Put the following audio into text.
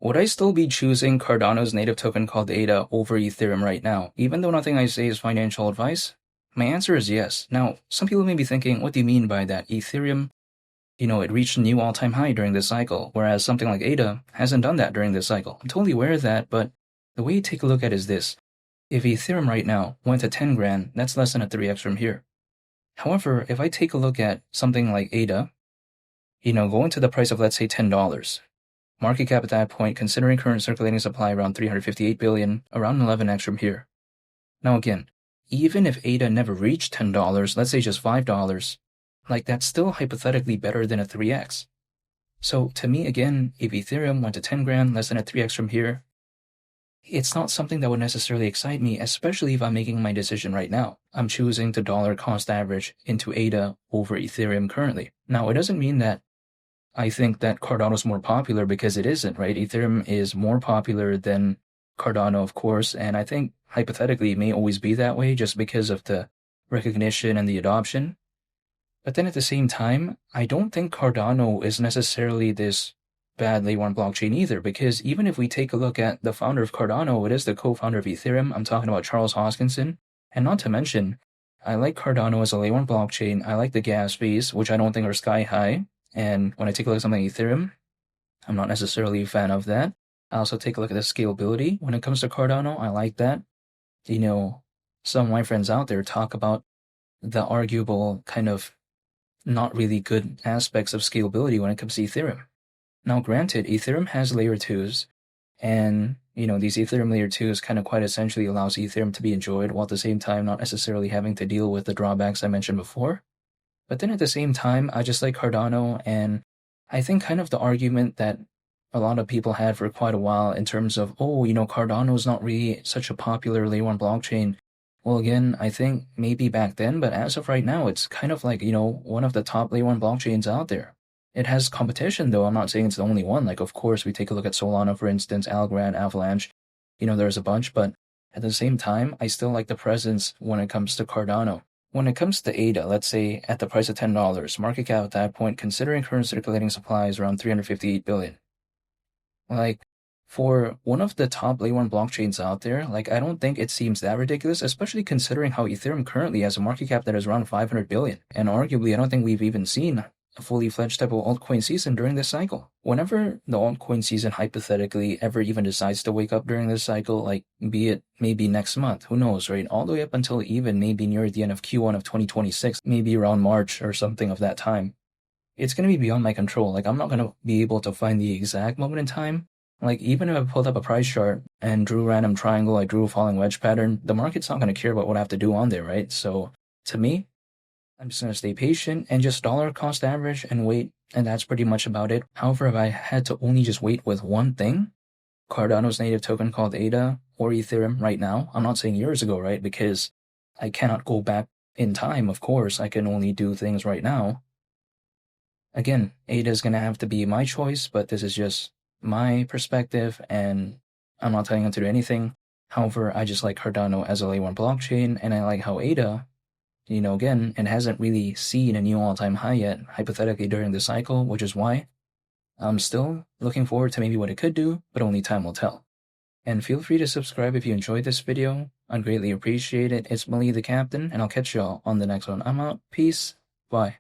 Would I still be choosing Cardano's native token called ADA over Ethereum right now, even though nothing I say is financial advice? My answer is yes. Now, some people may be thinking, what do you mean by that? Ethereum, it reached a new all-time high during this cycle, whereas something like ADA hasn't done that during this cycle. I'm totally aware of that, but the way you take a look at it is this. If Ethereum right now went to 10 grand, that's less than a 3x from here. However, if I take a look at something like ADA, going to the price of, let's say, $10, market cap at that point, considering current circulating supply around 358 billion, around 11x from here. Now again, even if ADA never reached $10, let's say just $5, that's still hypothetically better than a 3x. So to me, again, if Ethereum went to 10 grand, less than a 3x from here, it's not something that would necessarily excite me, especially if I'm making my decision right now. I'm choosing to dollar cost average into ADA over Ethereum currently. Now, it doesn't mean that I think that Cardano is more popular, because it isn't, right? Ethereum is more popular than Cardano, of course, and I think hypothetically it may always be that way just because of the recognition and the adoption. But then at the same time, I don't think Cardano is necessarily this bad layer 1 blockchain either, because even if we take a look at the founder of Cardano, it is the co-founder of Ethereum. I'm talking about Charles Hoskinson. And not to mention, I like Cardano as a layer 1 blockchain. I like the gas fees, which I don't think are sky high. And when I take a look at something like Ethereum, I'm not necessarily a fan of that. I also take a look at the scalability. When it comes to Cardano, I like that. Some of my friends out there talk about the arguable kind of not really good aspects of scalability when it comes to Ethereum. Now, granted, Ethereum has layer 2s, and, these Ethereum layer 2s kind of quite essentially allows Ethereum to be enjoyed, while at the same time not necessarily having to deal with the drawbacks I mentioned before. But then at the same time, I just like Cardano, and I think kind of the argument that a lot of people had for quite a while in terms of, Cardano is not really such a popular layer 1 blockchain. Well, again, I think maybe back then, but as of right now, it's kind of like, one of the top layer 1 blockchains out there. It has competition, though. I'm not saying it's the only one. Of course, we take a look at Solana, for instance, Algorand, Avalanche. There's a bunch, but at the same time, I still like the presence when it comes to Cardano. When it comes to ADA, let's say at the price of $10, market cap at that point, considering current circulating supply, is around 358 billion. For one of the top layer 1 blockchains out there, I don't think it seems that ridiculous, especially considering how Ethereum currently has a market cap that is around 500 billion. And arguably, I don't think we've even seen a fully fledged type of altcoin season during this cycle. Whenever the altcoin season hypothetically ever even decides to wake up during this cycle, be it maybe next month, who knows, right? All the way up until even maybe near the end of Q1 of 2026, maybe around March or something of that time. It's going to be beyond my control. I'm not going to be able to find the exact moment in time. Even if I pulled up a price chart and drew a random triangle, drew a falling wedge pattern, the market's not going to care about what I have to do on there, right? So, to me, I'm just going to stay patient and just dollar cost average and wait, and that's pretty much about it. However, if I had to only just wait with one thing, Cardano's native token called ADA or Ethereum right now, I'm not saying years ago, right? Because I cannot go back in time, of course. I can only do things right now. Again, ADA is going to have to be my choice, but this is just my perspective, and I'm not telling you to do anything. However, I just like Cardano as a layer 1 blockchain, and I like how ADA, again, it hasn't really seen a new all-time high yet, hypothetically, during the cycle, which is why I'm still looking forward to maybe what it could do, but only time will tell. And feel free to subscribe if you enjoyed this video. I'd greatly appreciate it. It's Mali the Captain, and I'll catch y'all on the next one. I'm out. Peace. Bye.